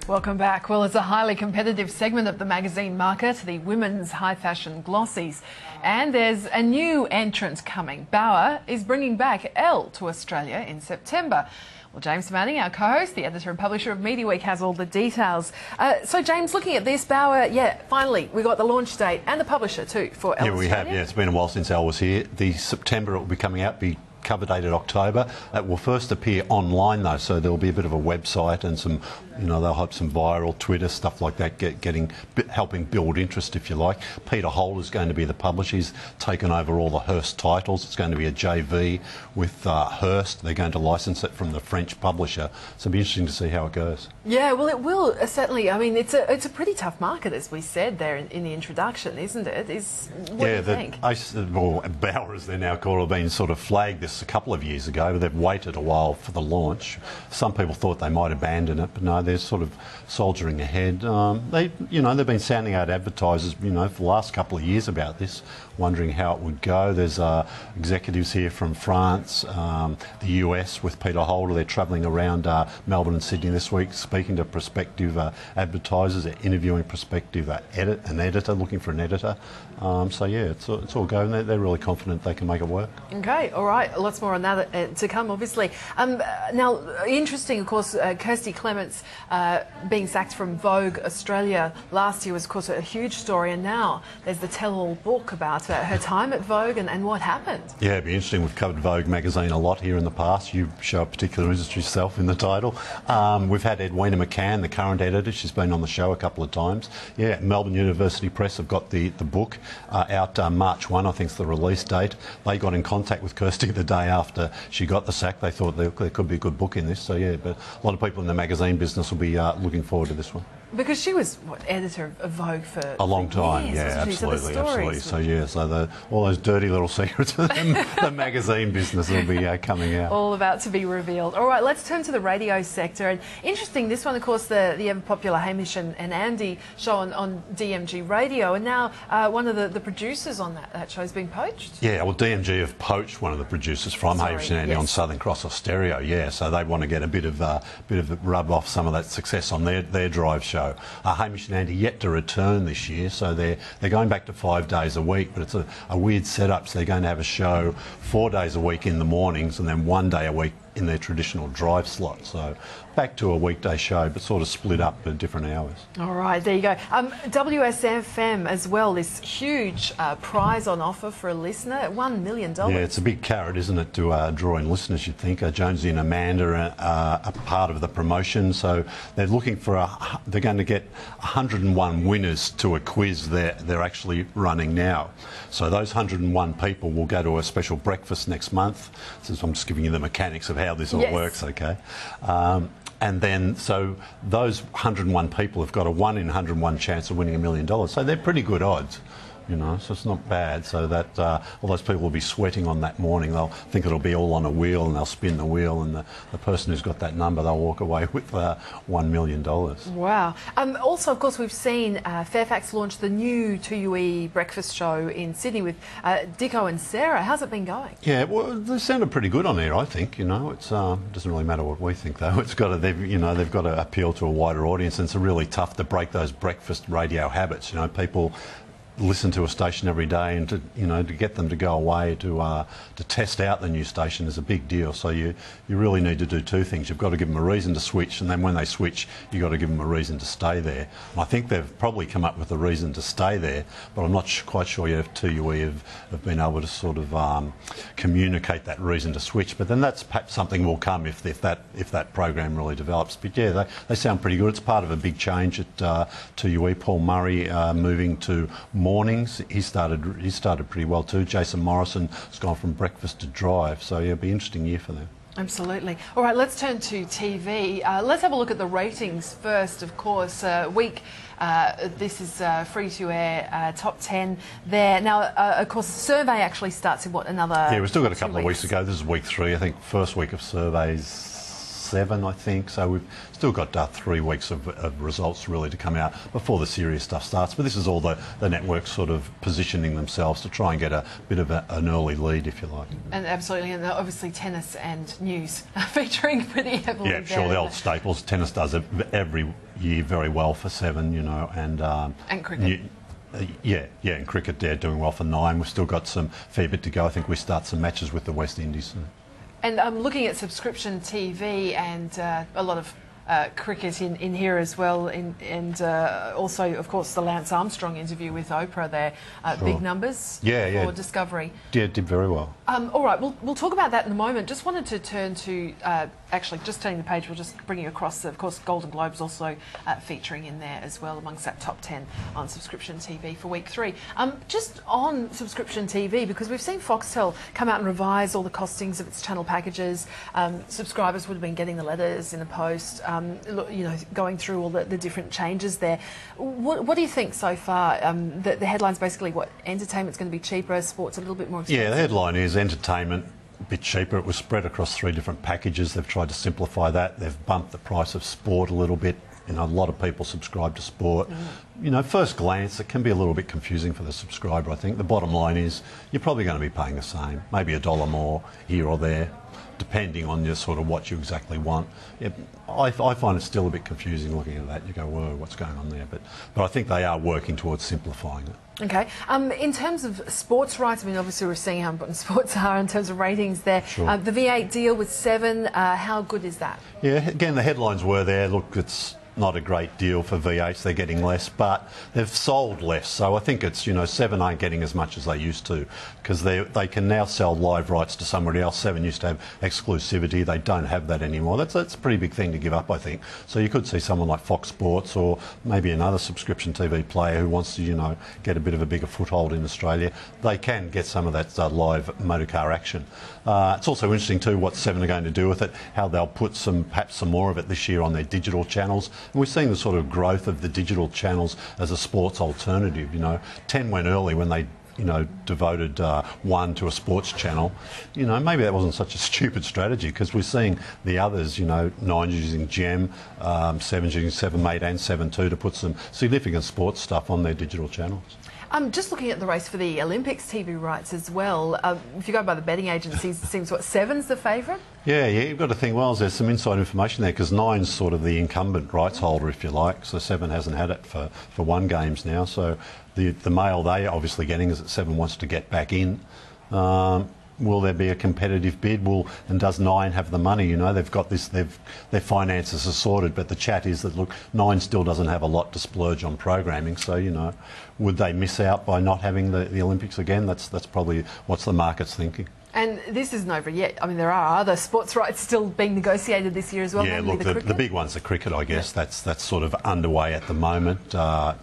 Welcome back. Well, it's a highly competitive segment of the magazine market, the women's high fashion glossies. And there's a new entrant coming. Bauer is bringing back Elle to Australia in September. Well, James Manning, our co-host, the editor and publisher of Mediaweek, has all the details. So, James, looking at this, Bauer, finally, we got the launch date and the publisher too for Elle. Yeah, we have. Yeah, it's been a while since Elle was here. The September it will be coming out. Cover dated October. It will first appear online though, so there'll be a bit of a website and some, they'll have some viral Twitter stuff like that, helping build interest, if you like. Peter Holt is going to be the publisher. He's taken over all the Hearst titles. It's going to be a JV with Hearst. They're going to license it from the French publisher, so it'll be interesting to see how it goes. Yeah, well, it will certainly. I mean, it's a pretty tough market, as we said there in the introduction, isn't it? What do you think? Bauer, as they're now called, have been sort of flagged this a couple of years ago, but they've waited a while for the launch. Some people thought they might abandon it, but no, they're sort of soldiering ahead. They've been sounding out advertisers, for the last couple of years about this, wondering how it would go. There's executives here from France, the US with Peter Holder. They're travelling around Melbourne and Sydney this week, speaking to prospective advertisers. They're interviewing prospective an editor, looking for an editor. It's all going. They're really confident they can make it work. Okay, all right. Lots more on that to come, obviously. Now, interesting, of course, Kirsty Clements being sacked from Vogue Australia last year was, of course, a huge story, and now there's the tell-all book about her time at Vogue and what happened. Yeah, it'd be interesting. We've covered Vogue magazine a lot here in the past. You show a particular interest yourself in the title. We've had Edwina McCann, the current editor. She's been on the show a couple of times. Yeah, Melbourne University Press have got the book out March 1, I think is the release date. They got in contact with Kirsty the day after she got the sack. They thought there could be a good book in this. So, yeah, but a lot of people in the magazine business will be looking forward to this one. Because she was, editor of Vogue for a long time, years, yeah, absolutely. So all those dirty little secrets of the magazine business will be coming out. All about to be revealed. All right, let's turn to the radio sector. And interesting, this one, of course, the ever-popular Hamish and Andy show on DMG Radio, and now one of the producers on that show is being poached. Yeah, well, DMG have poached one of the producers from Hamish and Andy on Southern Cross Stereo. Yeah, so they want to get a bit of rub off some of that success on their drive show. Hamish and Andy yet to return this year, so they're going back to 5 days a week, but it's a weird setup. So they're going to have a show 4 days a week in the mornings and then 1 day a week in their traditional drive slot. So back to a weekday show, but sort of split up at different hours. All right, there you go. WSFM as well, this huge prize on offer for a listener, $1 million. Yeah, it's a big carrot, isn't it, to draw in listeners, you'd think. Jonesy and Amanda are a part of the promotion, so they're looking for they're going to get 101 winners to a quiz they're actually running now. So those 101 people will go to a special breakfast next month. So I'm just giving you the mechanics of how this all works, okay? And then, so those 101 people have got a 1 in 101 chance of winning $1 million. So they're pretty good odds, so it's not bad. So that all those people will be sweating on that morning. They'll think it'll be all on a wheel and they'll spin the wheel, and the person who's got that number, they'll walk away with $1 million. Wow. Also, of course, we've seen Fairfax launch the new 2UE breakfast show in Sydney with Dicko and Sarah. How's it been going? Yeah, well, they sounded pretty good on air, I think. It doesn't really matter what we think, though. They've got to appeal to a wider audience, and it's really tough to break those breakfast radio habits. People listen to a station every day, and to get them to go away to test out the new station is a big deal. So you really need to do two things. You've got to give them a reason to switch, and then when they switch, you've got to give them a reason to stay there. And I think they've probably come up with a reason to stay there, but I'm not quite sure yet if 2UE have been able to sort of communicate that reason to switch. But then that's perhaps something will come if that program really develops. But yeah, they sound pretty good. It's part of a big change at 2UE. Paul Murray moving to mornings. He started pretty well too. Jason Morrison has gone from breakfast to drive. So yeah, it'll be an interesting year for them. Absolutely. All right, let's turn to TV. Let's have a look at the ratings first, of course. This is free to air, top 10 there. Now, of course, the survey actually starts in another Yeah, we've still got a couple 2 of weeks to go. This is week 3, I think. First week of surveys 7, I think. So we've still got 3 weeks of results really to come out before the serious stuff starts. But this is all the networks sort of positioning themselves to try and get a bit of an early lead, if you like. And absolutely, and obviously tennis and news are featuring pretty heavily. Yeah, sure, the old staples. Tennis does it every year very well for 7, you know, and cricket. And cricket, they're doing well for 9. We've still got some fair bit to go. I think we start some matches with the West Indies. And I'm looking at subscription TV and a lot of cricket in here as well, and also, of course, the Lance Armstrong interview with Oprah there. Sure. Big numbers for Discovery. Yeah, it did very well. All right, we'll talk about that in a moment. Just wanted to turn to, actually, just turning the page, we'll just bring you across, of course, Golden Globes also featuring in there as well amongst that top 10 on subscription TV for week 3. Just on subscription TV, because we've seen Foxtel come out and revise all the costings of its channel packages. Subscribers would have been getting the letters in the post, you know, going through all the different changes there. What do you think so far? The headline's basically what? Entertainment's going to be cheaper, sports a little bit more expensive? Yeah, the headline is entertainment a bit cheaper. It was spread across 3 different packages. They've tried to simplify that. They've bumped the price of sport a little bit. You know, a lot of people subscribe to sport. You know, first glance, it can be a little bit confusing for the subscriber, I think. The bottom line is you're probably going to be paying the same, maybe $1 more here or there, depending on your sort of what you exactly want. I find it still a bit confusing looking at that. You go, whoa, what's going on there? But I think they are working towards simplifying it. Okay. In terms of sports rights, I mean, obviously we're seeing how important sports are in terms of ratings there. Sure. The V8 deal with 7, how good is that? Yeah, again, the headlines were there. Look, it's not a great deal for V8s. They're getting less, but they've sold less. So I think it's, you know, 7 aren't getting as much as they used to because they can now sell live rights to somebody else. 7 used to have exclusivity. They don't have that anymore. That's a pretty big thing to give up, I think. So you could see someone like Fox Sports or maybe another subscription TV player who wants to, you know, get a bit of a bigger foothold in Australia. They can get some of that live motor car action. It's also interesting too what 7 are going to do with it, how they'll put perhaps some more of it this year on their digital channels. And we're seeing the sort of growth of the digital channels as a sports alternative. You know, 10 went early when they, you know, devoted 1 to a sports channel. You know, maybe that wasn't such a stupid strategy because we're seeing the others, you know, 9 using Gem, 7 using 7 Mate and 7 2 to put some significant sports stuff on their digital channels. Just looking at the race for the Olympics TV rights as well, if you go by the betting agencies, it seems, 7's the favourite? Yeah, you've got to think, well, there's some inside information there because 9's sort of the incumbent rights holder, if you like, so 7 hasn't had it for 1 games now, so the mail they're obviously getting is that 7 wants to get back in. Will there be a competitive bid? And does 9 have the money? You know, they've got this, their finances are sorted, but the chat is that, look, 9 still doesn't have a lot to splurge on programming, so, you know, would they miss out by not having the Olympics again? That's probably what's the market's thinking. And this isn't over yet. I mean, there are other sports rights still being negotiated this year as well. Yeah, look, the big one's the cricket, I guess. Yeah. That's sort of underway at the moment.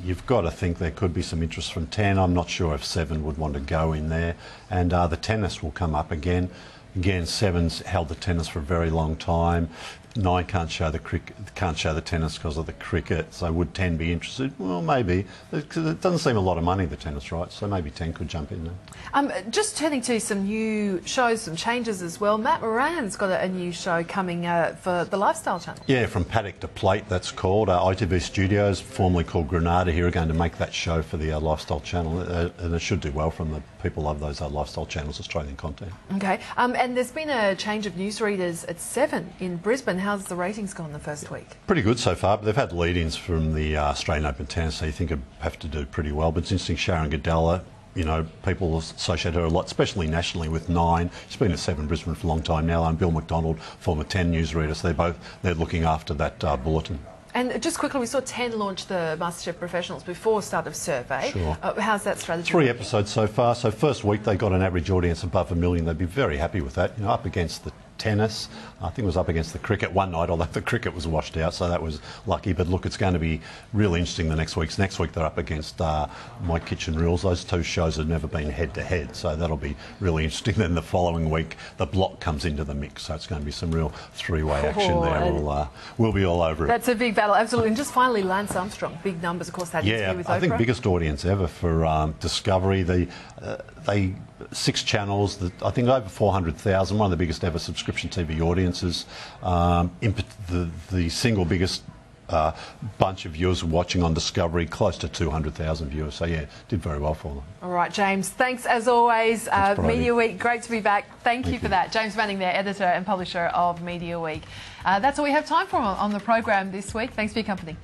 You've got to think there could be some interest from 10. I'm not sure if 7 would want to go in there. And the tennis will come up again. Again, 7's held the tennis for a very long time. 9 can't show the tennis because of the cricket. So would 10 be interested? Well, maybe. Because it doesn't seem a lot of money, the tennis rights. So maybe 10 could jump in there. Just turning to some new shows, some changes as well. Matt Moran's got a new show coming for the Lifestyle Channel. Yeah, From Paddock to Plate, that's called. ITV Studios, formerly called Granada, here are going to make that show for the Lifestyle Channel. And it should do well from the people love those lifestyle channels, Australian content. Okay. And there's been a change of newsreaders at 7 in Brisbane. How's the ratings gone the first week? Pretty good so far, but they've had lead-ins from the Australian Open tennis, so you think it'd have to do pretty well. But it's interesting, Sharon Goodella, you know, people associate her a lot, especially nationally, with 9. She's been at 7 Brisbane for a long time now, and Bill McDonald, former 10 newsreader, so they're looking after that bulletin. And just quickly, we saw 10 launch the MasterChef Professionals before start of survey. Sure. How's that strategy? 3 episodes so far. So first week they got an average audience above 1 million. They'd be very happy with that. You know, up against the tennis. I think it was up against the cricket one night, although the cricket was washed out, so that was lucky. But look, it's going to be really interesting the next week. Next week they're up against My Kitchen Rules. Those 2 shows have never been head-to-head, so that'll be really interesting. Then the following week, The Block comes into the mix, so it's going to be some real 3-way action there. We'll be all over it. That's a big battle, absolutely. And just finally, Lance Armstrong, big numbers, of course, that interview with Oprah. I think biggest audience ever for Discovery. They 6 channels, I think over 400,000, one of the biggest ever subscription TV audiences. The single biggest bunch of viewers watching on Discovery, close to 200,000 viewers. So yeah, did very well for them. All right, James, thanks as always. Media Week, great to be back. Thank you for that. James Manning there, editor and publisher of Media Week. That's all we have time for on the program this week. Thanks for your company.